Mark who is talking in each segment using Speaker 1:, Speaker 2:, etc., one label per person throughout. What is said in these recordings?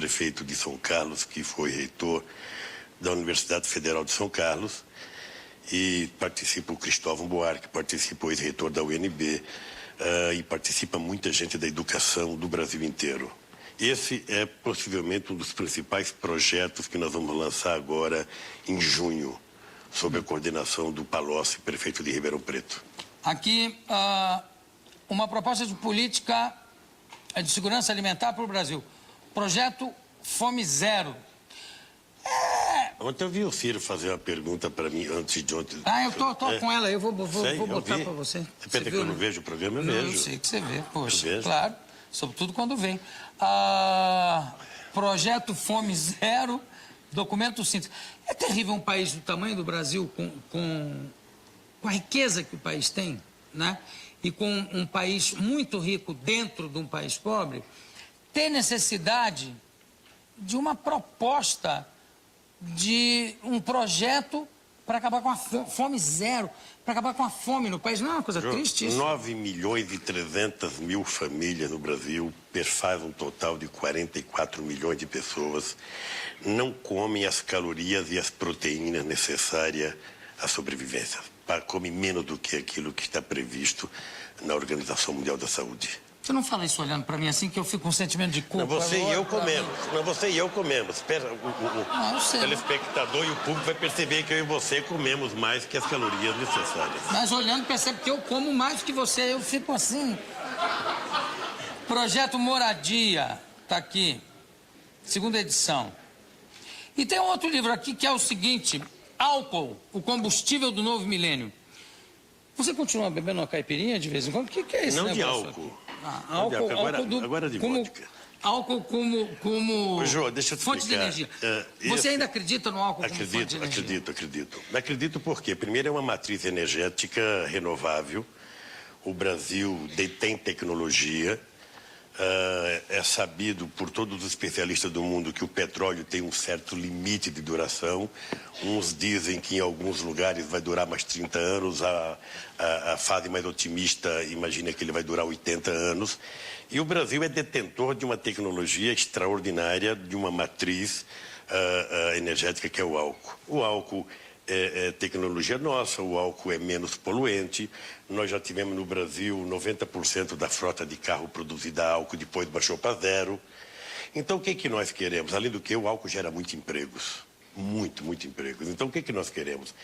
Speaker 1: prefeito de São Carlos, que foi reitor da Universidade Federal de São Carlos, e participa o Cristóvão Buarque, participa o ex-reitor da UNB, e participa muita gente da educação do Brasil inteiro. Esse é possivelmente um dos principais projetos que nós vamos lançar agora em junho, sob a coordenação do Palocci, prefeito de Ribeirão Preto.
Speaker 2: Aqui, uma proposta de política de segurança alimentar para o Brasil. Projeto Fome Zero.
Speaker 1: Ontem eu vi o Ciro fazer uma pergunta para mim antes de ontem.
Speaker 2: Eu tô com ela, eu vou botar para você.
Speaker 1: Você pensa que eu não vejo o programa? Eu vejo.
Speaker 2: Eu sei que você vê, poxa,
Speaker 1: Eu vejo.
Speaker 2: claro. Sobretudo quando vem. Projeto Fome Zero, documento síntese. É terrível um país do tamanho do Brasil, com a riqueza que o país tem, né? E com um país muito rico dentro de um país pobre, ter necessidade de uma proposta, de um projeto para acabar com a fome zero, para acabar com a fome no país. Não é uma coisa triste isso?
Speaker 1: 9.300.000 famílias no Brasil, faz um total de 44 milhões de pessoas, não comem as calorias e as proteínas necessárias à sobrevivência. Come menos do que aquilo que está previsto na Organização Mundial da Saúde.
Speaker 2: Você não fala isso olhando para mim assim que eu fico com um sentimento de culpa?
Speaker 1: Não, você e eu comemos. Não, você e eu comemos. O telespectador e o público vai perceber que eu e você comemos mais que as calorias necessárias.
Speaker 2: Mas olhando, percebe que eu como mais que você. Eu fico assim. Projeto Moradia. Tá aqui. Segunda edição. E tem um outro livro aqui que é o seguinte: Álcool, o combustível do novo milênio. Você continua bebendo uma caipirinha de vez em quando? O que é esse
Speaker 1: negócio?
Speaker 2: Não
Speaker 1: de álcool.
Speaker 2: Álcool.
Speaker 1: Agora de vodka.
Speaker 2: Álcool como
Speaker 1: Jô, deixa eu te
Speaker 2: fonte de
Speaker 1: explicar.
Speaker 2: energia. Você ainda acredita no álcool como fonte de energia?
Speaker 1: Acredito. Acredito porque, primeiro, é uma matriz energética renovável. O Brasil tem tecnologia. É sabido por todos os especialistas do mundo que o petróleo tem um certo limite de duração. Uns dizem que em alguns lugares vai durar mais 30 anos, a fase mais otimista imagina que ele vai durar 80 anos. E o Brasil é detentor de uma tecnologia extraordinária, de uma matriz energética que é o álcool. O álcool é tecnologia nossa, o álcool é menos poluente. Nós já tivemos no Brasil 90% da frota de carro produzida a álcool, depois baixou para zero. Então o que nós queremos? Além do que, o álcool gera muitos empregos, muito empregos. Então o que nós queremos?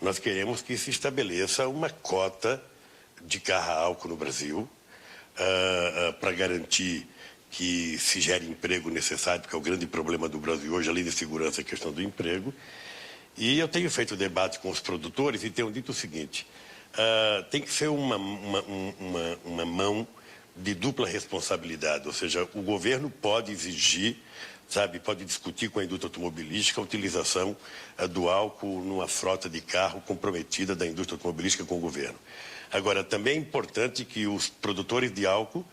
Speaker 1: Nós queremos que se estabeleça uma cota de carro a álcool no Brasil, para garantir que se gere emprego necessário, porque é o grande problema do Brasil hoje, além de segurança, é a questão do emprego. E eu tenho feito debate com os produtores e tenho dito o seguinte: tem que ser uma mão de dupla responsabilidade, ou seja, o governo pode exigir, pode discutir com a indústria automobilística a utilização do álcool numa frota de carro comprometida da indústria automobilística com o governo. Agora, também é importante que os produtores de álcool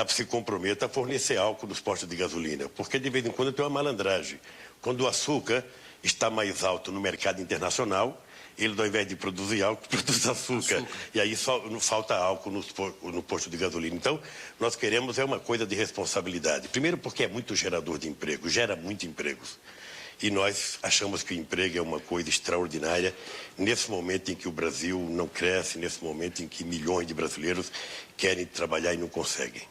Speaker 1: se comprometam a fornecer álcool nos postos de gasolina, porque de vez em quando tem uma malandragem. Quando o açúcar está mais alto no mercado internacional, ele, ao invés de produzir álcool, produz açúcar. E aí só falta álcool no posto de gasolina. Então, nós queremos uma coisa de responsabilidade. Primeiro porque é muito gerador de emprego, gera muitos empregos. E nós achamos que o emprego é uma coisa extraordinária nesse momento em que o Brasil não cresce, nesse momento em que milhões de brasileiros querem trabalhar e não conseguem.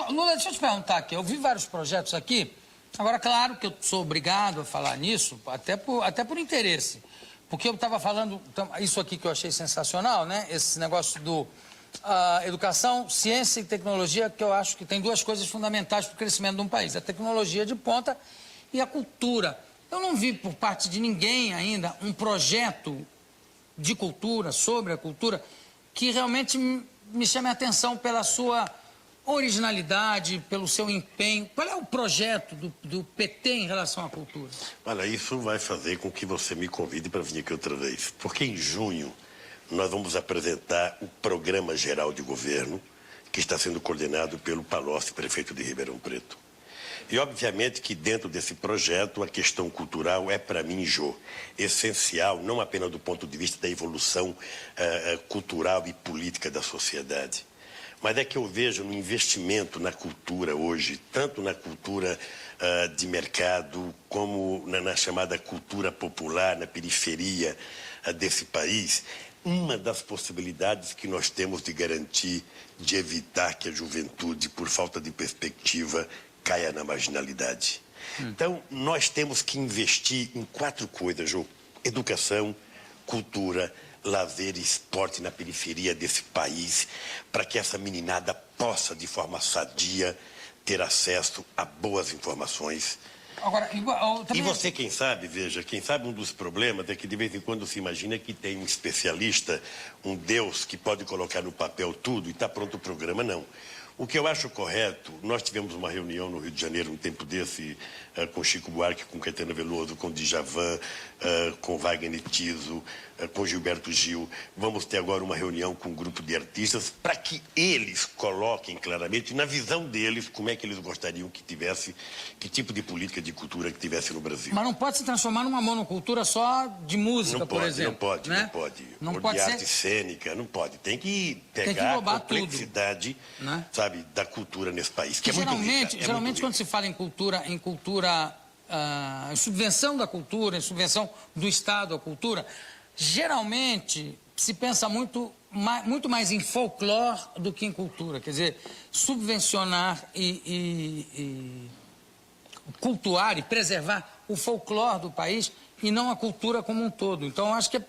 Speaker 2: Lula, deixa eu te perguntar aqui. Eu vi vários projetos aqui. Agora, claro que eu sou obrigado a falar nisso, até por interesse. Porque eu estava falando, isso aqui que eu achei sensacional, né? Esse negócio do educação, ciência e tecnologia, que eu acho que tem duas coisas fundamentais para o crescimento de um país. A tecnologia de ponta e a cultura. Eu não vi por parte de ninguém ainda um projeto de cultura, sobre a cultura, que realmente me chame a atenção pela sua originalidade, pelo seu empenho. Qual é o projeto do PT em relação à cultura?
Speaker 1: Olha, isso vai fazer com que você me convide para vir aqui outra vez. Porque em junho nós vamos apresentar o Programa Geral de Governo, que está sendo coordenado pelo Palocci, prefeito de Ribeirão Preto. E, obviamente, que dentro desse projeto a questão cultural é, para mim, Jô, essencial, não apenas do ponto de vista da evolução cultural e política da sociedade, mas é que eu vejo no investimento na cultura hoje, tanto na cultura de mercado, como na chamada cultura popular, na periferia desse país, uma das possibilidades que nós temos de garantir, de evitar que a juventude, por falta de perspectiva, caia na marginalidade. Então, nós temos que investir em 4 coisas, Jô: educação, cultura, lazer e esporte na periferia desse país, para que essa meninada possa, de forma sadia, ter acesso a boas informações.
Speaker 2: Agora,
Speaker 1: E você, quem sabe, veja, quem sabe um dos problemas é que de vez em quando se imagina que tem um especialista, um Deus que pode colocar no papel tudo e está pronto o programa. Não. O que eu acho correto, nós tivemos uma reunião no Rio de Janeiro um tempo desse, com Chico Buarque, com Caetano Veloso, com Djavan, com Wagner Tiso, com Gilberto Gil. Vamos ter agora uma reunião com um grupo de artistas para que eles coloquem claramente, na visão deles, como é que eles gostariam que tivesse, que tipo de política de cultura que tivesse no Brasil.
Speaker 2: Mas não pode se transformar numa monocultura só de música,
Speaker 1: Não pode,
Speaker 2: por exemplo.
Speaker 1: não pode,
Speaker 2: né?
Speaker 1: não pode.
Speaker 2: Não
Speaker 1: Ou
Speaker 2: pode
Speaker 1: de
Speaker 2: ser...
Speaker 1: arte cênica, não pode. Tem que
Speaker 2: Tem que
Speaker 1: pegar a
Speaker 2: englobar
Speaker 1: complexidade,
Speaker 2: tudo, né?
Speaker 1: sabe, da cultura nesse país, que é muito
Speaker 2: geralmente,
Speaker 1: rica,
Speaker 2: geralmente quando se fala em em subvenção da cultura, em subvenção do Estado à cultura, geralmente se pensa muito mais em folclore do que em cultura. Quer dizer, subvencionar e cultuar e preservar o folclore do país e não a cultura como um todo. Então, eu acho que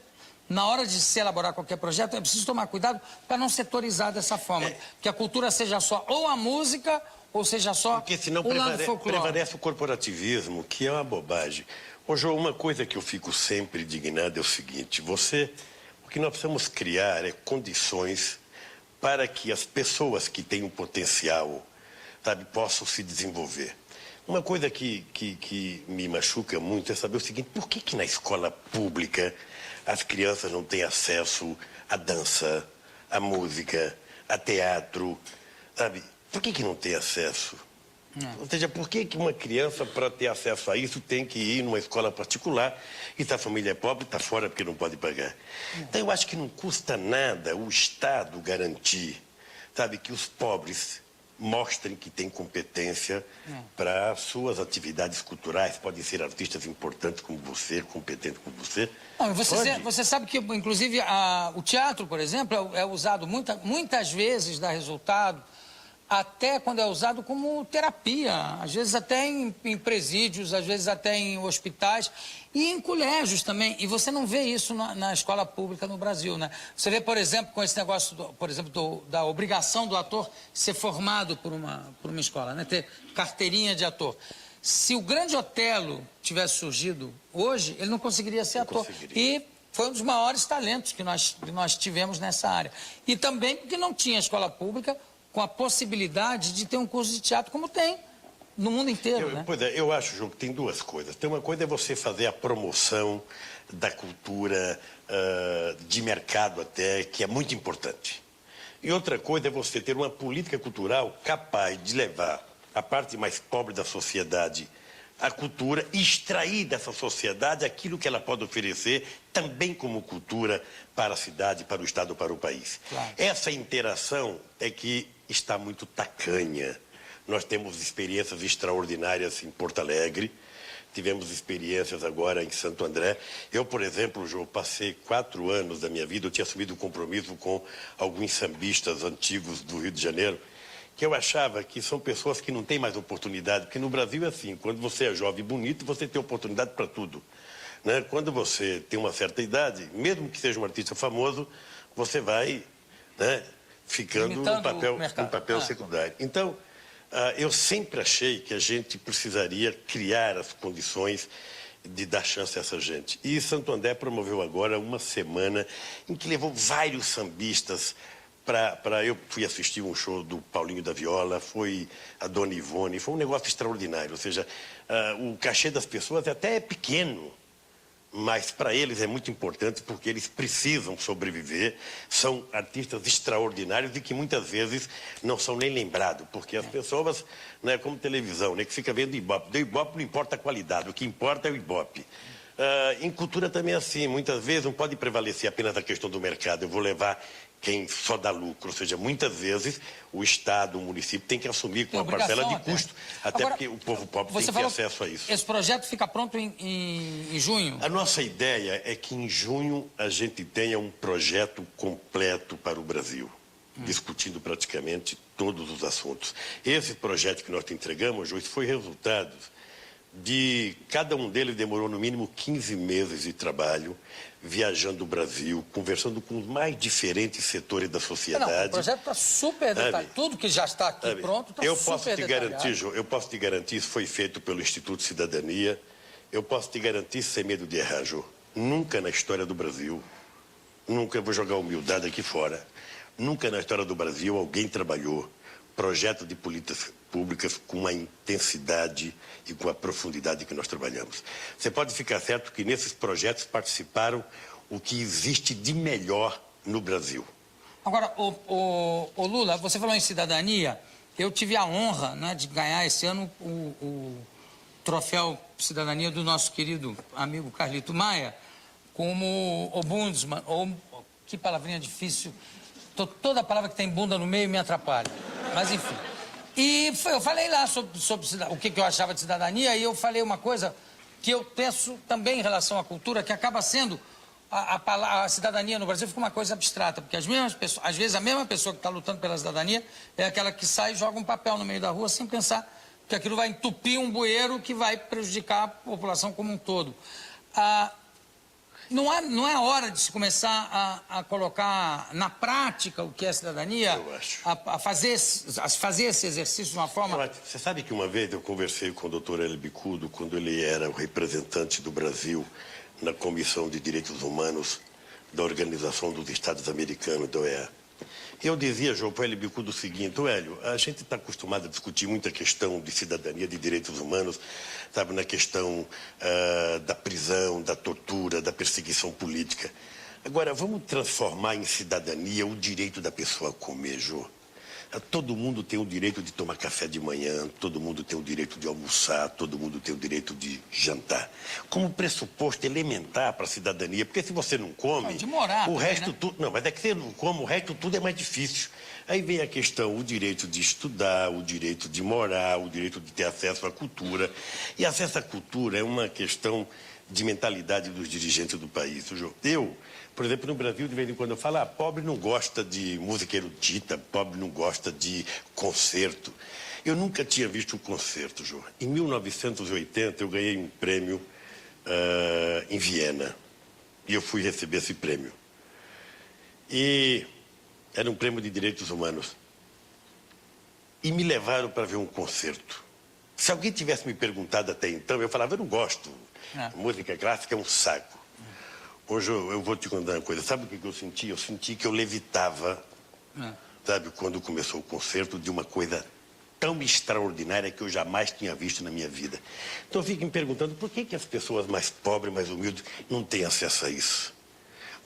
Speaker 2: na hora de se elaborar qualquer projeto, é preciso tomar cuidado para não setorizar dessa forma. Que a cultura seja só ou a música, ou seja só
Speaker 1: porque senão
Speaker 2: o lado folclore.
Speaker 1: prevalece o corporativismo, que é uma bobagem. Ô, João, uma coisa que eu fico sempre indignado é o seguinte: o que nós precisamos criar é condições para que as pessoas que têm um potencial, sabe, possam se desenvolver. Uma coisa que me machuca muito é saber o seguinte: por que na escola pública as crianças não têm acesso à dança, à música, a teatro, sabe? Por que não tem acesso? Ou seja, por que uma criança, para ter acesso a isso, tem que ir numa escola particular e se a família é pobre, está fora porque não pode pagar? Então, eu acho que não custa nada o Estado garantir, sabe, que os pobres mostrem que têm competência para suas atividades culturais. Podem ser artistas importantes como você, competentes como você.
Speaker 2: Não, você sabe que, inclusive, o teatro, por exemplo, é usado muitas vezes, dá resultado, até quando é usado como terapia, às vezes até em presídios, às vezes até em hospitais e em colégios também. E você não vê isso na escola pública no Brasil, né? Você vê, por exemplo, com esse negócio, da obrigação do ator ser formado por uma escola, né? Ter carteirinha de ator. Se o Grande Otelo tivesse surgido hoje, ele não conseguiria ser ator. E foi um dos maiores talentos que nós tivemos nessa área. E também porque não tinha escola pública com a possibilidade de ter um curso de teatro como tem no mundo inteiro, né?
Speaker 1: Pois é, eu acho, João, que tem duas coisas. Tem uma coisa é você fazer a promoção da cultura de mercado até, que é muito importante. E outra coisa é você ter uma política cultural capaz de levar a parte mais pobre da sociedade à cultura e extrair dessa sociedade aquilo que ela pode oferecer também como cultura para a cidade, para o Estado, para o país.
Speaker 2: Claro.
Speaker 1: Essa interação é que está muito tacanha. Nós temos experiências extraordinárias em Porto Alegre, tivemos experiências agora em Santo André. Eu, por exemplo, João, passei 4 anos da minha vida, eu tinha assumido um compromisso com alguns sambistas antigos do Rio de Janeiro, que eu achava que são pessoas que não têm mais oportunidade, porque no Brasil é assim, quando você é jovem e bonito, você tem oportunidade para tudo, né? Quando você tem uma certa idade, mesmo que seja um artista famoso, você vai, né, ficando num papel secundário. Então, eu sempre achei que a gente precisaria criar as condições de dar chance a essa gente. E Santo André promoveu agora uma semana em que levou vários sambistas eu fui assistir um show do Paulinho da Viola, foi a Dona Ivone, foi um negócio extraordinário. Ou seja, o cachê das pessoas até é pequeno, mas para eles é muito importante porque eles precisam sobreviver. São artistas extraordinários e que muitas vezes não são nem lembrados, porque as pessoas, né, como televisão, né, que fica vendo Ibope. Do Ibope não importa a qualidade, o que importa é o Ibope. Em cultura também é assim, muitas vezes não pode prevalecer apenas a questão do mercado. Eu vou levar quem só dá lucro. Ou seja, muitas vezes o Estado, o município tem que assumir com uma parcela de custo, até
Speaker 2: Agora,
Speaker 1: porque o povo pobre tem que ter acesso a isso.
Speaker 2: Esse projeto fica pronto em junho?
Speaker 1: A nossa ideia é que em junho a gente tenha um projeto completo para o Brasil, discutindo praticamente todos os assuntos. Esse projeto que nós te entregamos, Joyce, foi resultado de... Cada um deles demorou no mínimo 15 meses de trabalho, viajando o Brasil, conversando com os mais diferentes setores da sociedade.
Speaker 2: Não, o projeto está super detalhado. Tudo que já está aqui pronto está super detalhado.
Speaker 1: Eu posso te garantir, isso foi feito pelo Instituto Cidadania, eu posso te garantir, sem medo de errar, Jô, nunca na história do Brasil, nunca, eu vou jogar a humildade aqui fora, nunca na história do Brasil alguém trabalhou projeto de políticas públicas com a intensidade e com a profundidade que nós trabalhamos. Você pode ficar certo que nesses projetos participaram o que existe de melhor no Brasil.
Speaker 2: Agora, o Lula, você falou em cidadania, eu tive a honra, né, de ganhar esse ano o troféu Cidadania do nosso querido amigo Carlito Maia, como ombudsman, ou que palavrinha difícil, toda palavra que tem bunda no meio me atrapalha, mas enfim. E eu falei lá sobre o que eu achava de cidadania, e eu falei uma coisa que eu penso também em relação à cultura, que acaba sendo a cidadania no Brasil fica uma coisa abstrata, porque as mesmas pessoas, às vezes a mesma pessoa que está lutando pela cidadania é aquela que sai e joga um papel no meio da rua sem pensar que aquilo vai entupir um bueiro que vai prejudicar a população como um todo. Não é hora de se começar a colocar na prática o que é cidadania?
Speaker 1: Eu acho.
Speaker 2: A fazer esse exercício de uma forma...
Speaker 1: Você sabe que uma vez eu conversei com o Dr. Hélio Bicudo, quando ele era o representante do Brasil na Comissão de Direitos Humanos da Organização dos Estados Americanos, da OEA. Eu dizia, João, para o Hélio Bicudo o seguinte: Hélio, a gente está acostumado a discutir muita questão de cidadania, de direitos humanos, sabe, na questão da prisão, da tortura, da perseguição política. Agora, vamos transformar em cidadania o direito da pessoa a comer, João. Todo mundo tem o direito de tomar café de manhã, todo mundo tem o direito de almoçar, todo mundo tem o direito de jantar. Como pressuposto elementar para a cidadania, porque se você não come,
Speaker 2: de morar,
Speaker 1: o resto
Speaker 2: né?
Speaker 1: tudo... Não, mas é que você não come, o resto tudo é mais difícil. Aí vem a questão, o direito de estudar, o direito de morar, o direito de ter acesso à cultura. E acesso à cultura é uma questão de mentalidade dos dirigentes do país. Eu, por exemplo, no Brasil, de vez em quando eu falo, pobre não gosta de música erudita, pobre não gosta de concerto. Eu nunca tinha visto um concerto, Jô. Em 1980, eu ganhei um prêmio em Viena. E eu fui receber esse prêmio. E era um prêmio de direitos humanos. E me levaram para ver um concerto. Se alguém tivesse me perguntado até então, eu falava, eu não gosto. Música clássica é um saco. Hoje eu vou te contar uma coisa. Sabe o que eu senti? Eu senti que eu levitava, sabe, quando começou o concerto, de uma coisa tão extraordinária que eu jamais tinha visto na minha vida. Então eu fico me perguntando, por que as pessoas mais pobres, mais humildes, não têm acesso a isso?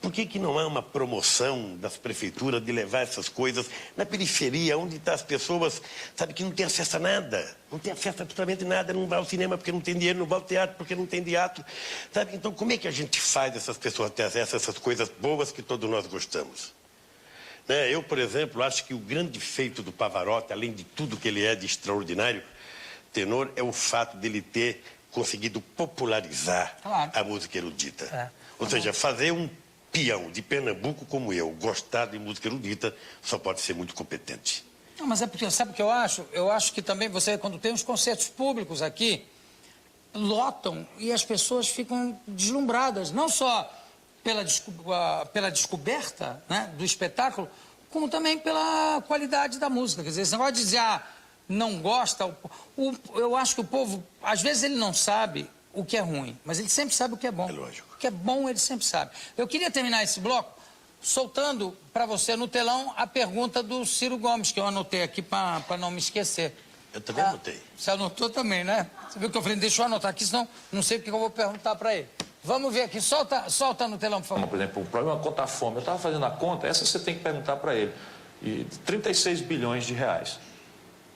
Speaker 1: Por que não há uma promoção das prefeituras de levar essas coisas na periferia, onde estão as pessoas, sabe, que não têm acesso a nada, não tem acesso a absolutamente nada, não vai ao cinema porque não tem dinheiro, não vai ao teatro porque não tem teatro, sabe? Então, como é que a gente faz essas pessoas ter acesso a essas coisas boas que todos nós gostamos? Né? Eu, por exemplo, acho que o grande feito do Pavarotti, além de tudo que ele é de extraordinário tenor, é o fato dele ter conseguido popularizar a música erudita. Ou seja, fazer um peão de Pernambuco como eu gostar de música erudita só pode ser muito competente.
Speaker 2: Não, mas é porque, sabe o que eu acho? Eu acho que também você, quando tem os concertos públicos aqui, lotam e as pessoas ficam deslumbradas, não só pela descoberta, né, do espetáculo, como também pela qualidade da música. Quer dizer, esse negócio de dizer, não gosta, eu acho que o povo, às vezes ele não sabe o que é ruim, mas ele sempre sabe o que é bom.
Speaker 1: É lógico.
Speaker 2: O que é bom, ele sempre sabe. Eu queria terminar esse bloco soltando para você no telão a pergunta do Ciro Gomes, que eu anotei aqui para não me esquecer.
Speaker 1: Eu também anotei.
Speaker 2: Você anotou também, né? Você viu que eu falei, deixa eu anotar aqui, senão não sei o que eu vou perguntar para ele. Vamos ver aqui, solta no telão, por favor.
Speaker 3: Por exemplo, o problema é contar fome. Eu estava fazendo a conta, essa você tem que perguntar para ele. E 36 bilhões de reais.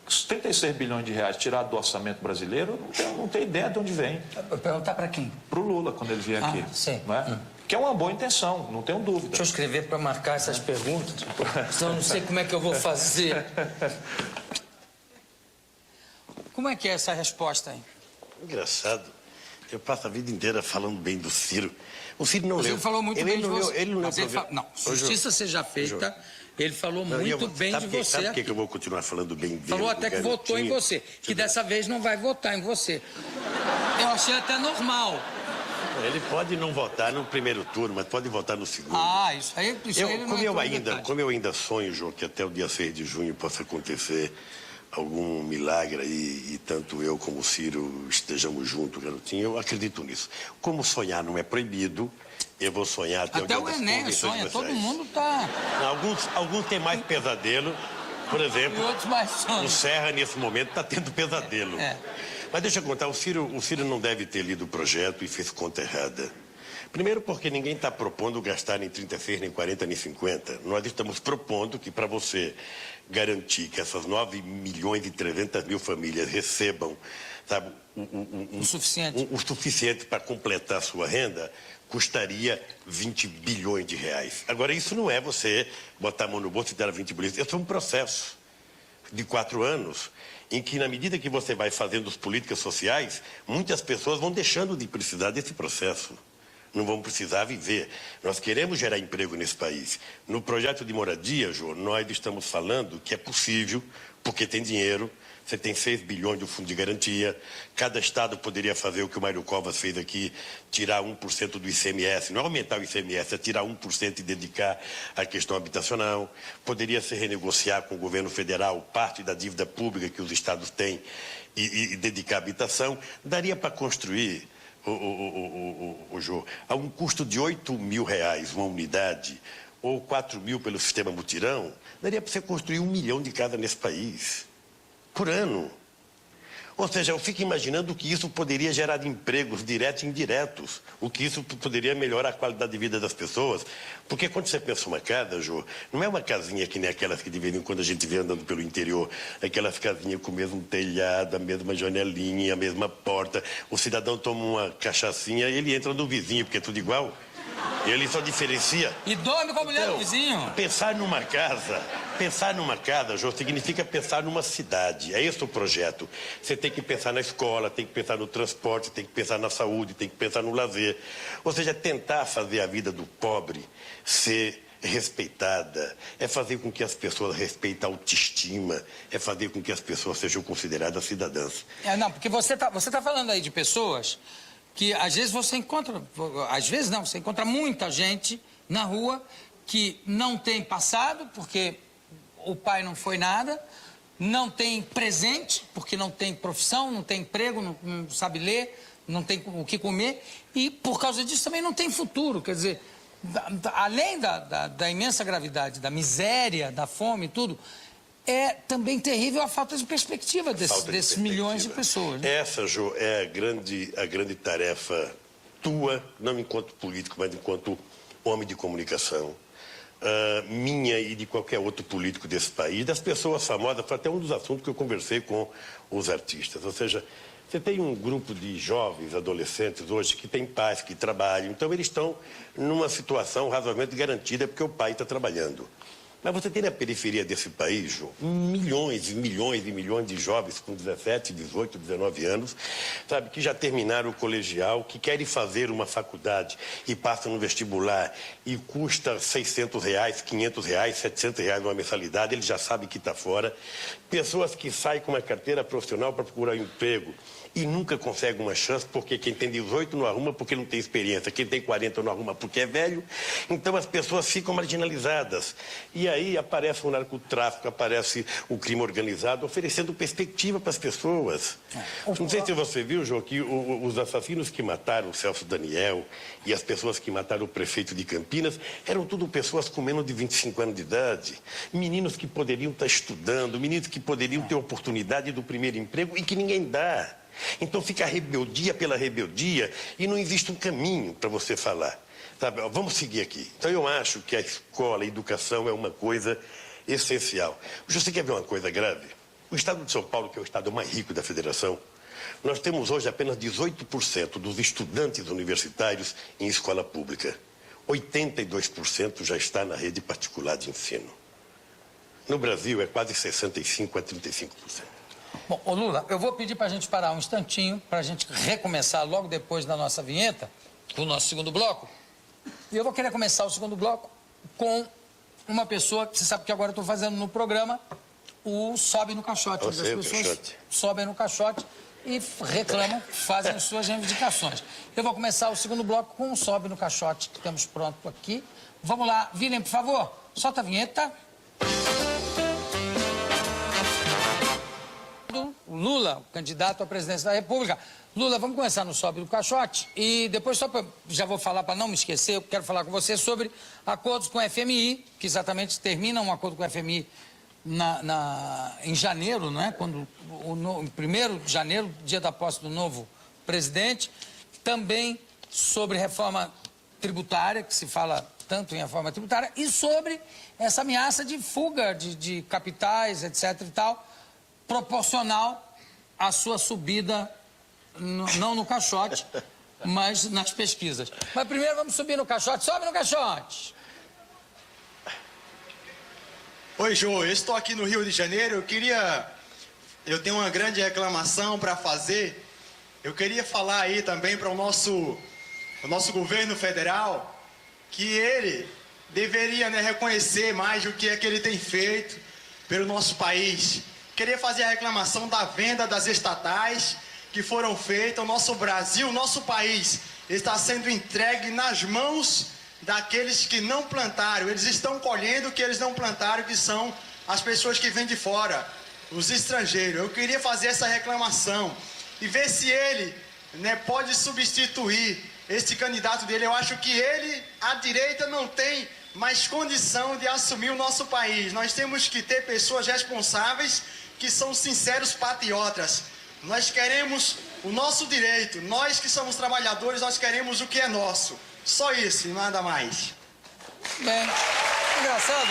Speaker 3: Os 36 bilhões de reais tirados do orçamento brasileiro, não tem ideia de onde vem.
Speaker 2: Perguntar para quem?
Speaker 3: Para o Lula, quando ele vier aqui.
Speaker 2: Sim.
Speaker 3: Não é? que é uma boa intenção, não tenho dúvida.
Speaker 2: Deixa eu escrever para marcar essas perguntas, senão eu não sei como é que eu vou fazer. Como é que é essa resposta aí?
Speaker 1: Engraçado. Eu passo a vida inteira falando bem do Ciro. O Ciro não leu.
Speaker 2: Ele falou muito bem de você.
Speaker 1: Ele não leu.
Speaker 2: Não, justiça seja feita, ele falou muito bem de você.
Speaker 1: Sabe por que eu vou continuar falando bem dele?
Speaker 2: Falou até que votou em você, que dessa vez não vai votar em você. Eu achei até normal.
Speaker 1: Ele pode não votar no primeiro turno, mas pode votar no segundo.
Speaker 2: Ah, isso aí ele não
Speaker 1: como eu ainda sonho, João, que até o dia 6 de junho possa acontecer algum milagre aí, e tanto eu como o Ciro estejamos juntos, garotinho, eu acredito nisso. Como sonhar não é proibido, eu vou sonhar até o dia das
Speaker 2: Enem sonha, todo mundo tá...
Speaker 1: Alguns têm mais pesadelo, por exemplo,
Speaker 2: e outros mais sonhos.
Speaker 1: O Serra, nesse momento, está tendo pesadelo. Mas deixa eu contar, o Ciro não deve ter lido o projeto e fez conta errada. Primeiro porque ninguém está propondo gastar nem 36, nem 40, nem 50. Nós estamos propondo que para você garantir que essas 9.300.000 famílias recebam, sabe,
Speaker 2: o suficiente.
Speaker 1: O suficiente para completar a sua renda, custaria 20 bilhões de reais. Agora, isso não é você botar a mão no bolso e dar 20 bilhões. Isso é um processo de 4 anos, em que, na medida que você vai fazendo as políticas sociais, muitas pessoas vão deixando de precisar desse processo. Não vão precisar viver. Nós queremos gerar emprego nesse país. No projeto de moradia, Jô, nós estamos falando que é possível, porque tem dinheiro. Você tem 6 bilhões do fundo de garantia. Cada estado poderia fazer o que o Mário Covas fez aqui, tirar 1% do ICMS. Não é aumentar o ICMS, é tirar 1% e dedicar à questão habitacional. Poderia se renegociar com o governo federal parte da dívida pública que os estados têm e dedicar à habitação. Daria para construir... O Jô, a um custo de 8 mil reais uma unidade, ou 4 mil pelo sistema mutirão, daria para você construir 1 milhão de casa nesse país, por ano. Ou seja, eu fico imaginando que isso poderia gerar empregos diretos e indiretos, o que isso poderia melhorar a qualidade de vida das pessoas. Porque quando você pensa uma casa, Jô, não é uma casinha que nem aquelas que de vez em quando a gente vê andando pelo interior, aquelas casinhas com o mesmo telhado, a mesma janelinha, a mesma porta. O cidadão toma uma cachaçinha e ele entra no vizinho, porque é tudo igual. Ele só diferencia.
Speaker 2: E dorme com a mulher do vizinho.
Speaker 1: Pensar numa casa, Jô, significa pensar numa cidade. É esse o projeto. Você tem que pensar na escola, tem que pensar no transporte, tem que pensar na saúde, tem que pensar no lazer. Ou seja, tentar fazer a vida do pobre ser respeitada, é fazer com que as pessoas respeitem a autoestima, é fazer com que as pessoas sejam consideradas cidadãs.
Speaker 2: Não, porque você tá falando aí de pessoas que às vezes você encontra, às vezes não, você encontra muita gente na rua que não tem passado, porque o pai não foi nada, não tem presente, porque não tem profissão, não tem emprego, não sabe ler, não tem o que comer, e por causa disso também não tem futuro. Quer dizer, além da imensa gravidade, da miséria, da fome e tudo, é também terrível a falta de perspectiva desses milhões de pessoas. Né?
Speaker 1: Essa, Jô, é a grande tarefa tua, não enquanto político, mas enquanto homem de comunicação, minha e de qualquer outro político desse país, das pessoas famosas. Foi até um dos assuntos que eu conversei com os artistas. Ou seja, você tem um grupo de jovens, adolescentes hoje, que tem pais que trabalham, então eles estão numa situação razoavelmente garantida porque o pai está trabalhando. Mas você tem na periferia desse país, Jô, milhões e milhões e milhões de jovens com 17, 18, 19 anos, sabe, que já terminaram o colegial, que querem fazer uma faculdade e passam no vestibular e custa R$600, R$500, R$700 uma mensalidade, ele já sabe que está fora. Pessoas que saem com uma carteira profissional para procurar um emprego e nunca consegue uma chance, porque quem tem 18 não arruma porque não tem experiência, quem tem 40 não arruma porque é velho, então as pessoas ficam marginalizadas. E aí aparece o narcotráfico, aparece o crime organizado, oferecendo perspectiva para as pessoas. Não sei se você viu, Jô, que os assassinos que mataram o Celso Daniel e as pessoas que mataram o prefeito de Campinas eram tudo pessoas com menos de 25 anos de idade, meninos que poderiam estar estudando, meninos que poderiam ter oportunidade do primeiro emprego e que ninguém dá. Então fica a rebeldia pela rebeldia e não existe um caminho para você falar. Sabe? Vamos seguir aqui. Então eu acho que a escola, a educação é uma coisa essencial. Você quer ver uma coisa grave? O estado de São Paulo, que é o estado mais rico da federação, nós temos hoje apenas 18% dos estudantes universitários em escola pública. 82% já está na rede particular de ensino. No Brasil é quase 65% a 35%.
Speaker 2: Bom, ô Lula, eu vou pedir para a gente parar um instantinho, para a gente recomeçar logo depois da nossa vinheta, o nosso segundo bloco. E eu vou querer começar o segundo bloco com uma pessoa que você sabe que agora eu estou fazendo no programa o Sobe no Caixote, onde as pessoas sobem no caixote e reclamam, fazem as suas reivindicações. Eu vou começar o segundo bloco com o Sobe no Caixote, que temos pronto aqui. Vamos lá, William, por favor, solta a vinheta. O Lula, o candidato à presidência da República. Lula, vamos começar no Sobe no Caixote e depois, já vou falar para não me esquecer, eu quero falar com você sobre acordos com o FMI, que exatamente termina um acordo com o FMI em janeiro, não é? Quando o 1º de janeiro, dia da posse do novo presidente. Também sobre reforma tributária, que se fala tanto em reforma tributária, e sobre essa ameaça de fuga de capitais, etc. e tal, proporcional à sua subida, não no caixote, mas nas pesquisas. Mas primeiro vamos subir no caixote. Sobe no caixote!
Speaker 4: Oi, Jô, eu estou aqui no Rio de Janeiro. Eu tenho uma grande reclamação para fazer. Eu queria falar aí também para o nosso governo federal que ele deveria, né, reconhecer mais o que é que ele tem feito pelo nosso país. Queria fazer a reclamação da venda das estatais que foram feitas. O nosso Brasil, o nosso país, está sendo entregue nas mãos daqueles que não plantaram. Eles estão colhendo o que eles não plantaram, que são as pessoas que vêm de fora, os estrangeiros. Eu queria fazer essa reclamação e ver se ele, né, pode substituir esse candidato dele. Eu acho que ele, a direita, não tem mais condição de assumir o nosso país. Nós temos que ter pessoas responsáveis que são sinceros patriotas. Nós queremos o nosso direito. Nós que somos trabalhadores, nós queremos o que é nosso. Só isso e nada mais.
Speaker 2: Bem, engraçado.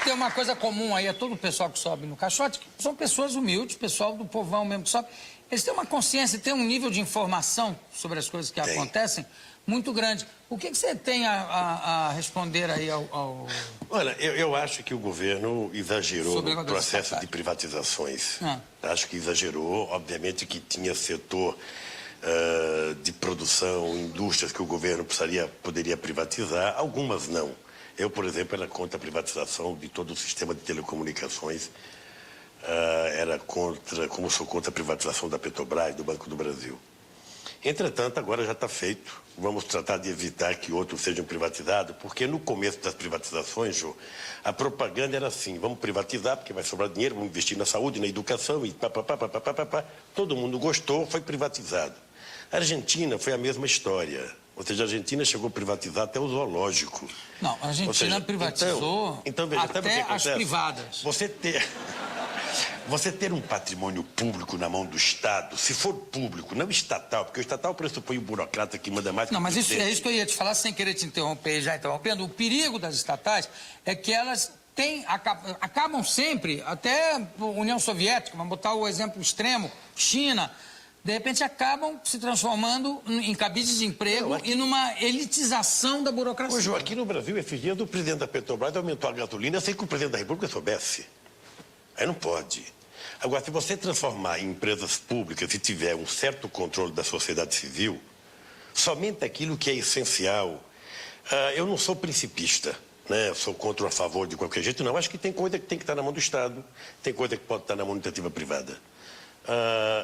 Speaker 2: Tem uma coisa comum aí a todo o pessoal que sobe no caixote, que são pessoas humildes, pessoal do povão mesmo que sobe. Eles têm uma consciência, têm um nível de informação sobre as coisas que acontecem muito grande. O que você tem a responder aí ao...
Speaker 1: Olha, eu acho que o governo exagerou no processo de privatizações. Acho que exagerou. Obviamente que tinha setor de produção, indústrias que o governo poderia privatizar. Algumas não. Eu, por exemplo, era contra a privatização de todo o sistema de telecomunicações. Era contra, como sou contra a privatização da Petrobras, do Banco do Brasil. Entretanto, agora já está feito. Vamos tratar de evitar que outros sejam privatizados, porque no começo das privatizações, Jô, a propaganda era assim: vamos privatizar porque vai sobrar dinheiro, vamos investir na saúde, na educação e pá. Todo mundo gostou, foi privatizado. A Argentina foi a mesma história. Ou seja, a Argentina chegou a privatizar até o zoológico.
Speaker 2: Não, a Argentina privatizou
Speaker 1: então, veja,
Speaker 2: até as privadas.
Speaker 1: Você ter um patrimônio público na mão do Estado, se for público, não estatal, porque o estatal pressupõe o burocrata que manda mais...
Speaker 2: Não, mas é isso que eu ia te falar, sem querer te interromper, já interrompendo. O perigo das estatais é que elas acabam sempre, até a União Soviética, vamos botar o exemplo extremo, China, de repente acabam se transformando em cabides de emprego e numa elitização da burocracia.
Speaker 1: Hoje, aqui no Brasil, esses dias, o presidente da Petrobras aumentou a gasolina sem que o presidente da República soubesse. Aí não pode. Agora, se você transformar em empresas públicas e tiver um certo controle da sociedade civil, somente aquilo que é essencial. Eu não sou principista, né? Eu sou contra ou a favor de qualquer jeito, não. Acho que tem coisa que tem que estar na mão do Estado, tem coisa que pode estar na mão da iniciativa privada.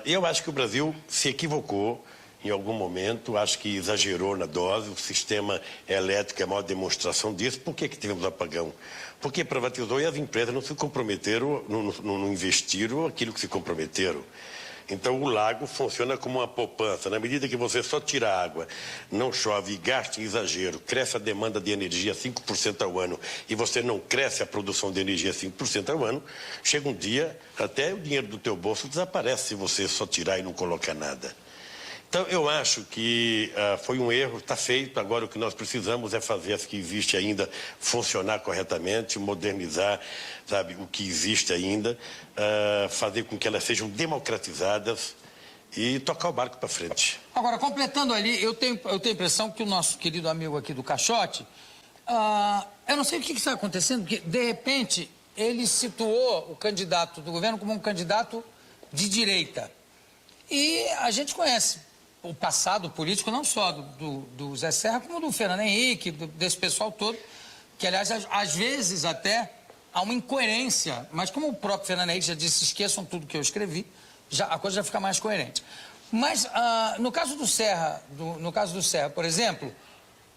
Speaker 1: Eu acho que o Brasil se equivocou em algum momento, acho que exagerou na dose, o sistema elétrico é a maior demonstração disso. Por que tivemos apagão? Porque privatizou e as empresas não se comprometeram, não investiram aquilo que se comprometeram. Então o lago funciona como uma poupança. Na medida que você só tira água, não chove e gasta em exagero, cresce a demanda de energia 5% ao ano e você não cresce a produção de energia 5% ao ano, chega um dia, até o dinheiro do teu bolso desaparece se você só tirar e não colocar nada. Então, eu acho que foi um erro, está feito. Agora, o que nós precisamos é fazer as que existe ainda funcionar corretamente, modernizar, sabe, o que existe ainda, fazer com que elas sejam democratizadas e tocar o barco para frente.
Speaker 2: Agora, completando ali, eu tenho a impressão que o nosso querido amigo aqui do Caixote, eu não sei o que está acontecendo, porque, de repente, ele situou o candidato do governo como um candidato de direita. E a gente conhece o passado político, não só do Zé Serra, como do Fernando Henrique, desse pessoal todo, que, aliás, às vezes até há uma incoerência, mas como o próprio Fernando Henrique já disse, esqueçam tudo que eu escrevi, a coisa já fica mais coerente. Mas, no caso do Serra, por exemplo,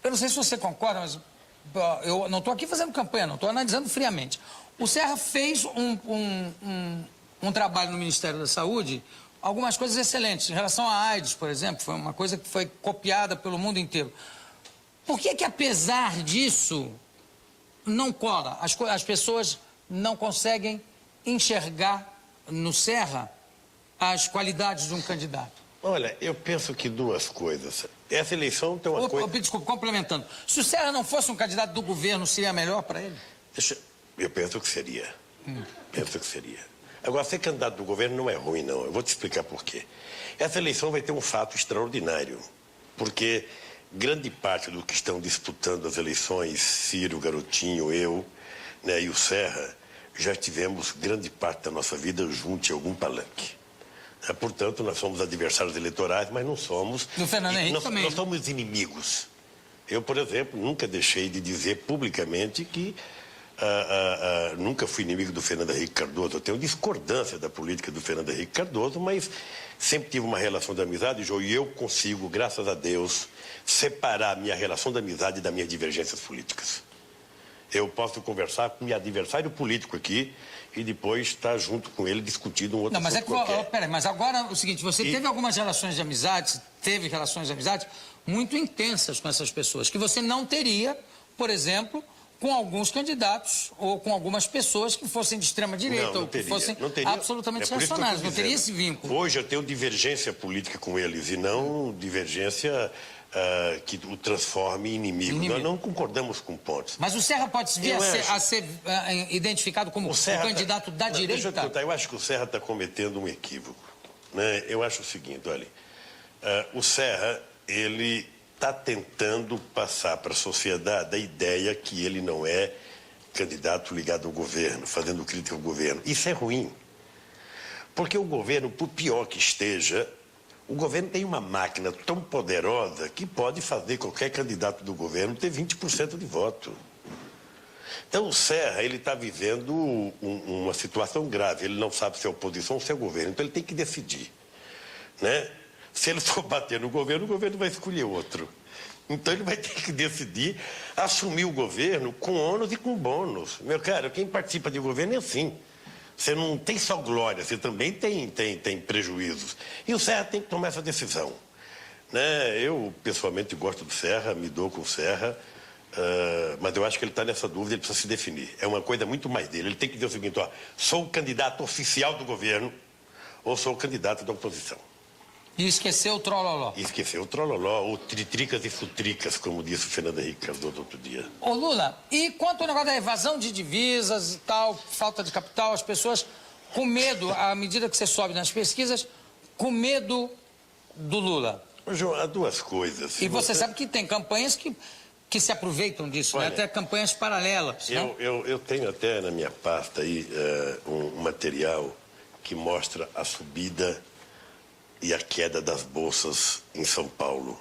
Speaker 2: eu não sei se você concorda, mas eu não estou aqui fazendo campanha, não estou analisando friamente. O Serra fez um trabalho no Ministério da Saúde, algumas coisas excelentes. Em relação à AIDS, por exemplo, foi uma coisa que foi copiada pelo mundo inteiro. Por que, apesar disso, não cola? As pessoas não conseguem enxergar no Serra as qualidades de um candidato?
Speaker 1: Olha, eu penso que duas coisas. Essa eleição tem uma coisa...
Speaker 2: Desculpa, complementando. Se o Serra não fosse um candidato do governo, seria melhor para ele?
Speaker 1: Eu penso que seria. Penso que seria. Agora, ser candidato do governo não é ruim, não. Eu vou te explicar por quê. Essa eleição vai ter um fato extraordinário. Porque grande parte dos que estão disputando as eleições, Ciro, Garotinho, eu, né, e o Serra, já tivemos grande parte da nossa vida junto em algum palanque. Portanto, nós somos adversários eleitorais, mas não somos...
Speaker 2: Do Fernando Henrique também.
Speaker 1: Nós somos inimigos. Eu, por exemplo, nunca deixei de dizer publicamente que nunca fui inimigo do Fernando Henrique Cardoso. Eu tenho discordância da política do Fernando Henrique Cardoso, mas sempre tive uma relação de amizade, Jô, e eu consigo, graças a Deus, separar a minha relação de amizade das minhas divergências políticas. Eu posso conversar com meu adversário político aqui e depois estar junto com ele discutindo um outro assunto qualquer.
Speaker 2: Peraí, mas agora é o seguinte, você teve algumas relações de amizade, muito intensas com essas pessoas, que você não teria, por exemplo, com alguns candidatos ou com algumas pessoas que fossem de extrema-direita ou que fossem absolutamente racionais. Não teria esse vínculo.
Speaker 1: Hoje eu tenho divergência política com eles e não divergência que o transforme em inimigo. Nós não concordamos com pontos.
Speaker 2: Mas o Serra pode vir a ser identificado como o candidato da direita?
Speaker 1: Deixa eu te contar, eu acho que o Serra está cometendo um equívoco. Né? Eu acho o seguinte, olha, o Serra, ele está tentando passar para a sociedade a ideia que ele não é candidato ligado ao governo, fazendo crítica ao governo. Isso é ruim. Porque o governo, por pior que esteja, o governo tem uma máquina tão poderosa que pode fazer qualquer candidato do governo ter 20% de voto. Então o Serra, ele está vivendo uma situação grave. Ele não sabe se é oposição ou se é governo. Então ele tem que decidir. Né? Se ele for bater no governo, o governo vai escolher outro. Então ele vai ter que decidir assumir o governo com ônus e com bônus. Meu caro, quem participa de governo é assim. Você não tem só glória, você também tem prejuízos. E o Serra tem que tomar essa decisão. Né? Eu, pessoalmente, gosto do Serra, me dou com o Serra, mas eu acho que ele está nessa dúvida, ele precisa se definir. É uma coisa muito mais dele. Ele tem que dizer o seguinte, ó, sou o candidato oficial do governo ou sou o candidato da oposição.
Speaker 2: E esqueceu o trololó.
Speaker 1: E esqueceu o trololó, ou tritricas e futricas, como disse o Fernando Henrique Cardoso outro dia.
Speaker 2: Ô Lula, e quanto ao negócio da evasão de divisas e tal, falta de capital, as pessoas com medo, à medida que você sobe nas pesquisas, com medo do Lula?
Speaker 1: João, há duas coisas.
Speaker 2: E você sabe que tem campanhas que se aproveitam disso,
Speaker 1: olha,
Speaker 2: né? Até campanhas paralelas.
Speaker 1: Eu tenho até na minha pasta aí um material que mostra a subida e a queda das bolsas em São Paulo.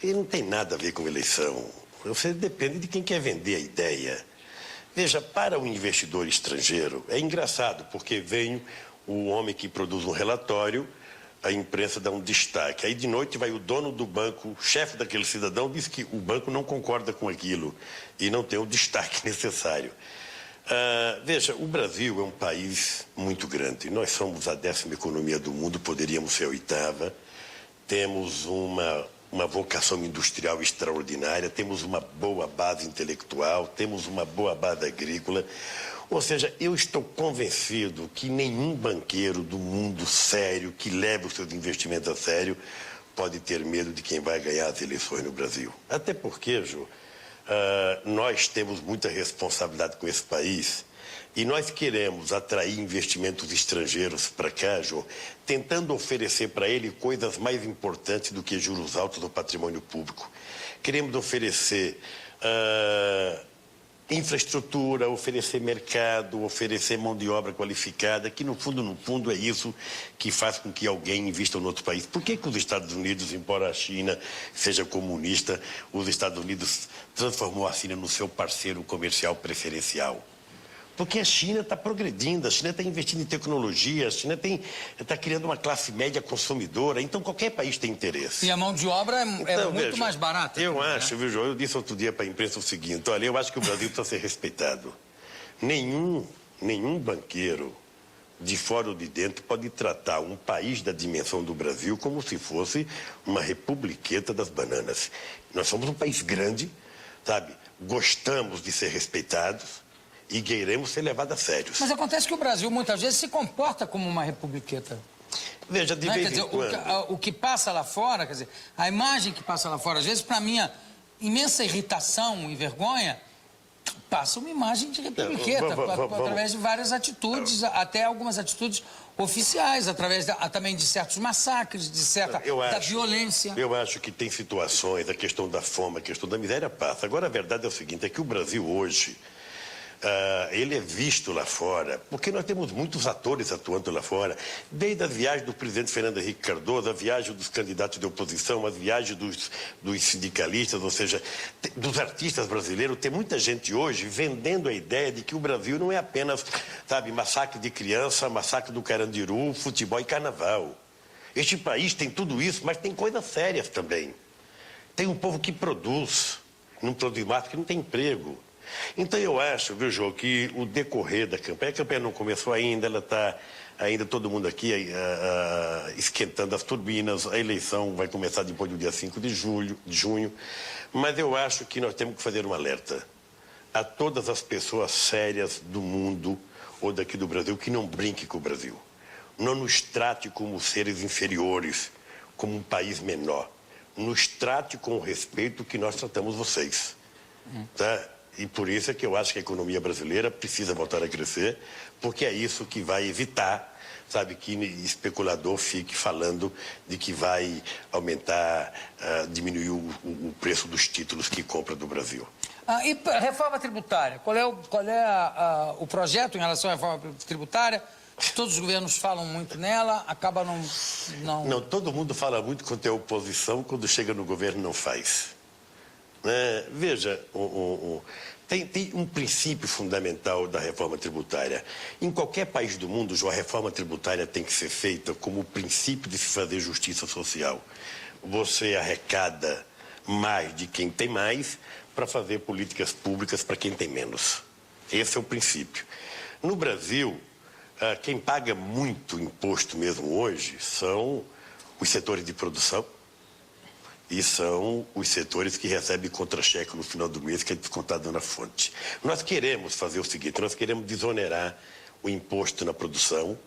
Speaker 1: E não tem nada a ver com eleição. Você depende de quem quer vender a ideia. Veja, para o investidor estrangeiro, é engraçado, porque vem o homem que produz um relatório, a imprensa dá um destaque. Aí de noite vai o dono do banco, o chefe daquele cidadão, diz que o banco não concorda com aquilo e não tem o destaque necessário. Veja, o Brasil é um país muito grande. Nós somos a 10ª economia do mundo, poderíamos ser a 8ª. Temos uma vocação industrial extraordinária, temos uma boa base intelectual, temos uma boa base agrícola. Ou seja, eu estou convencido que nenhum banqueiro do mundo sério, que leva os seus investimentos a sério, pode ter medo de quem vai ganhar as eleições no Brasil. Até porque, Jô, nós temos muita responsabilidade com esse país E nós queremos atrair investimentos estrangeiros para cá, João, tentando oferecer para ele coisas mais importantes do que juros altos do patrimônio público. Queremos oferecer infraestrutura, oferecer mercado, oferecer mão de obra qualificada, que no fundo é isso que faz com que alguém invista no outro país. Por que os Estados Unidos, embora a China seja comunista, os Estados Unidos transformou a China no seu parceiro comercial preferencial? Porque a China está progredindo, a China está investindo em tecnologia, a China está criando uma classe média consumidora, então qualquer país tem interesse.
Speaker 2: E a mão de obra é muito
Speaker 1: veja,
Speaker 2: mais barata.
Speaker 1: Eu
Speaker 2: também,
Speaker 1: acho, viu, João, eu disse outro dia para a imprensa o seguinte, olha, eu acho que o Brasil precisa ser respeitado. Nenhum banqueiro de fora ou de dentro pode tratar um país da dimensão do Brasil como se fosse uma republiqueta das bananas. Nós somos um país grande, sabe? Gostamos de ser respeitados e queremos ser levados a sério.
Speaker 2: Mas acontece que o Brasil, muitas vezes, se comporta como uma republiqueta.
Speaker 1: Veja, de vez em quando...
Speaker 2: O que passa lá fora, quer dizer, a imagem que passa lá fora, às vezes, para minha imensa irritação e vergonha, passa uma imagem de republiqueta, através de várias atitudes, até algumas atitudes oficiais, através também de certos massacres, da violência.
Speaker 1: Eu acho que tem situações, a questão da fome, a questão da miséria passa. Agora, a verdade é o seguinte, é que o Brasil hoje... ele é visto lá fora, porque nós temos muitos atores atuando lá fora, desde a viagem do presidente Fernando Henrique Cardoso, a viagem dos candidatos de oposição, as viagens dos sindicalistas, ou seja, dos artistas brasileiros. Tem muita gente hoje vendendo a ideia de que o Brasil não é apenas, sabe, massacre de criança, massacre do Carandiru, futebol e carnaval. Este país tem tudo isso, mas tem coisas sérias também. Tem um povo que produz, não produz mais porque não tem emprego. Então eu acho, viu, João, que o decorrer da campanha, a campanha não começou ainda, ela está ainda todo mundo aqui esquentando as turbinas, a eleição vai começar depois do dia 5 de junho, mas eu acho que nós temos que fazer um alerta a todas as pessoas sérias do mundo ou daqui do Brasil que não brinquem com o Brasil. Não nos trate como seres inferiores, como um país menor. Nos trate com o respeito que nós tratamos vocês, tá? E por isso é que eu acho que a economia brasileira precisa voltar a crescer, porque é isso que vai evitar, sabe, que especulador fique falando de que vai aumentar, diminuir o preço dos títulos que compra do Brasil.
Speaker 2: E reforma tributária? Qual é o projeto em relação à reforma tributária? Todos os governos falam muito nela, acaba não...
Speaker 1: Não, todo mundo fala muito quando é oposição, quando chega no governo não faz. Veja, tem um princípio fundamental da reforma tributária. Em qualquer país do mundo, a reforma tributária tem que ser feita como o princípio de se fazer justiça social. Você arrecada mais de quem tem mais para fazer políticas públicas para quem tem menos. Esse é o princípio. No Brasil, quem paga muito imposto mesmo hoje são os setores de produção, e são os setores que recebem contra-cheque no final do mês, que é descontado na fonte. Nós queremos fazer o seguinte, nós queremos desonerar o imposto na produção,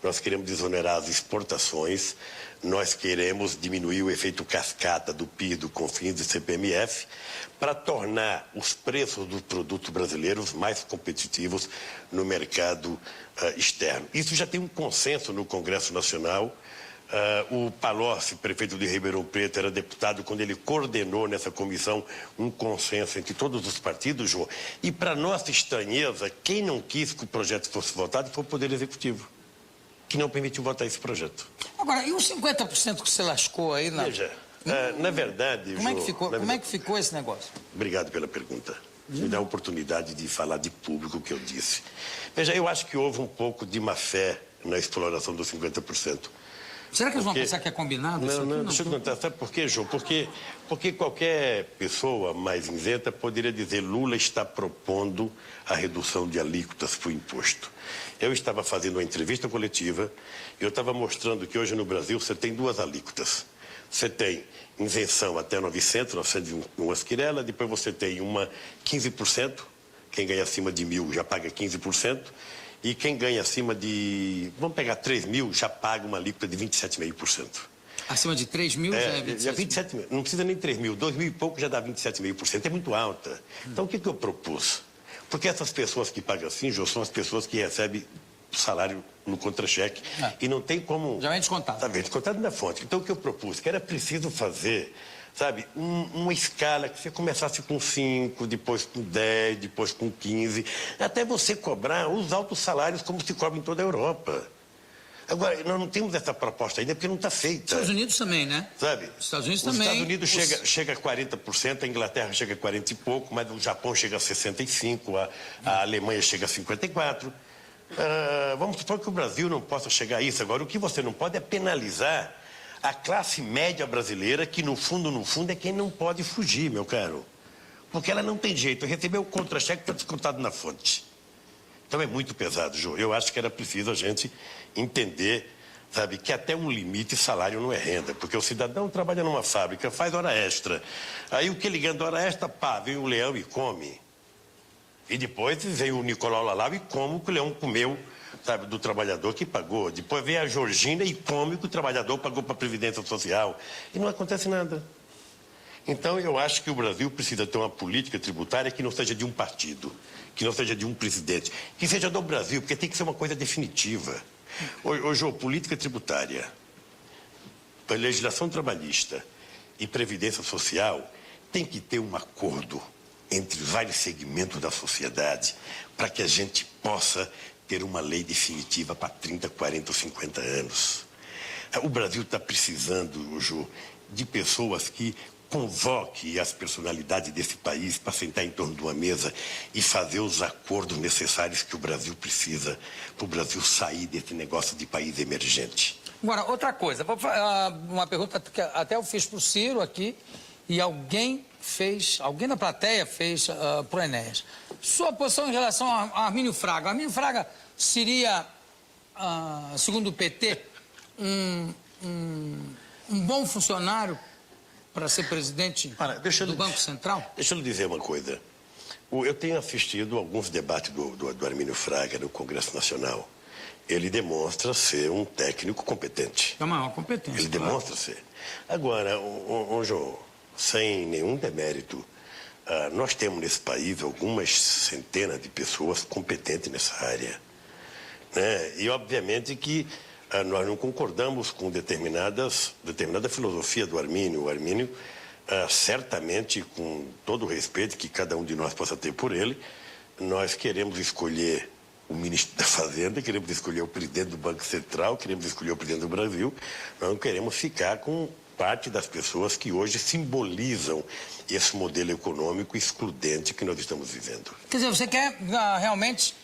Speaker 1: nós queremos desonerar as exportações, nós queremos diminuir o efeito cascata do PIS, do COFINS e CPMF, para tornar os preços dos produtos brasileiros mais competitivos no mercado externo. Isso já tem um consenso no Congresso Nacional. O Palocci, prefeito de Ribeirão Preto, era deputado quando ele coordenou nessa comissão um consenso entre todos os partidos, João. E, para nossa estranheza, quem não quis que o projeto fosse votado foi o Poder Executivo, que não permitiu votar esse projeto.
Speaker 2: Agora, e os 50% que você lascou aí?
Speaker 1: Veja, na verdade,
Speaker 2: como é que ficou esse negócio?
Speaker 1: Obrigado pela pergunta. Me dá a oportunidade de falar de público o que eu disse. Veja, eu acho que houve um pouco de má fé na exploração dos 50%.
Speaker 2: Será que eles vão pensar que é combinado?
Speaker 1: Não, deixa eu contar. Sabe por quê, João? Porque qualquer pessoa mais isenta poderia dizer Lula está propondo a redução de alíquotas para o imposto. Eu estava fazendo uma entrevista coletiva e eu estava mostrando que hoje no Brasil você tem duas alíquotas. Você tem isenção até 901 esquirela, depois você tem uma 15%, quem ganha acima de 1.000 já paga 15%, e quem ganha acima de, vamos pegar 3 mil, já paga uma alíquota de 27,5%.
Speaker 2: Acima de 3 mil já é 27
Speaker 1: mil. Não precisa nem 3 mil, 2 mil e pouco já dá 27,5%, é muito alta. Então o que eu propus? Porque essas pessoas que pagam assim, Jô, são as pessoas que recebem salário no contra-cheque e não tem como...
Speaker 2: Já vem descontado.
Speaker 1: Tá bem, descontado na fonte. Então, o que eu propus? Que era preciso fazer, sabe, uma escala que você começasse com 5, depois com 10, depois com 15, até você cobrar os altos salários como se cobra em toda a Europa. Agora, nós não temos essa proposta ainda porque não está feita.
Speaker 2: Estados Unidos também, né?
Speaker 1: Sabe?
Speaker 2: Os Estados Unidos
Speaker 1: Os
Speaker 2: também.
Speaker 1: Estados Unidos chega a 40%, a Inglaterra chega a 40 e pouco, mas o Japão chega a 65%, a Alemanha chega a 54%. Vamos supor que o Brasil não possa chegar a isso. Agora, o que você não pode é penalizar a classe média brasileira, que no fundo é quem não pode fugir, meu caro. Porque ela não tem jeito. Receber o contra-cheque está descontado na fonte. Então é muito pesado, Jô. Eu acho que era preciso a gente entender, sabe, que até um limite salário não é renda. Porque o cidadão trabalha numa fábrica, faz hora extra. Aí o que ele ganha da hora extra, pá, vem o leão e come. E depois vem o Nicolau Lalau e come o que o leão comeu, sabe, do trabalhador que pagou. Depois vem a Georgina e come o que o trabalhador pagou para a Previdência Social. E não acontece nada. Então, eu acho que o Brasil precisa ter uma política tributária que não seja de um partido, que não seja de um presidente, que seja do Brasil, porque tem que ser uma coisa definitiva. Hoje, política tributária, legislação trabalhista e previdência social tem que ter um acordo entre vários segmentos da sociedade para que a gente possa ter uma lei definitiva para 30, 40 ou 50 anos. O Brasil está precisando, Jô, de pessoas que convoquem as personalidades desse país para sentar em torno de uma mesa e fazer os acordos necessários que o Brasil precisa para o Brasil sair desse negócio de país emergente.
Speaker 2: Agora, outra coisa, uma pergunta que até eu fiz para o Ciro aqui e alguém da plateia fez para o Enéas. Sua posição em relação a Armínio Fraga. Armínio Fraga seria, segundo o PT, um bom funcionário para ser presidente do Banco Central?
Speaker 1: Deixa eu lhe dizer uma coisa. Eu tenho assistido alguns debates do Armínio Fraga no Congresso Nacional. Ele demonstra ser um técnico competente.
Speaker 2: É uma competência.
Speaker 1: Ele demonstra ser. Agora, João, sem nenhum demérito, nós temos nesse país algumas centenas de pessoas competentes nessa área. Né? E, obviamente, que nós não concordamos com determinada filosofia do Armínio. O Armínio, certamente, com todo o respeito que cada um de nós possa ter por ele, nós queremos escolher o ministro da Fazenda, queremos escolher o presidente do Banco Central, queremos escolher o presidente do Brasil. Nós não queremos ficar com parte das pessoas que hoje simbolizam esse modelo econômico excludente que nós estamos vivendo.
Speaker 2: Quer dizer, você quer realmente...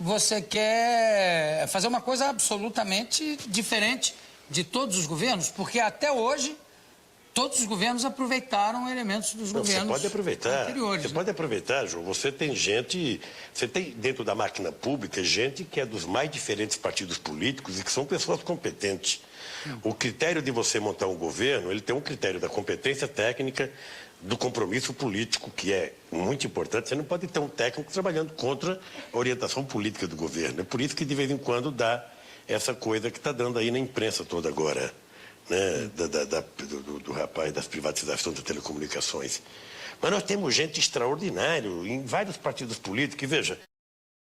Speaker 2: Você quer fazer uma coisa absolutamente diferente de todos os governos? Porque até hoje, todos os governos aproveitaram elementos dos governos
Speaker 1: você pode aproveitar,
Speaker 2: anteriores.
Speaker 1: Você pode aproveitar, João. Você tem dentro da máquina pública, gente que é dos mais diferentes partidos políticos e que são pessoas competentes. O critério de você montar um governo, ele tem um critério da competência técnica, do compromisso político, que é muito importante. Você não pode ter um técnico trabalhando contra a orientação política do governo. É por isso que, de vez em quando, dá essa coisa que está dando aí na imprensa toda agora, né? Do rapaz das privatizações das telecomunicações. Mas nós temos gente extraordinária em vários partidos políticos. E veja,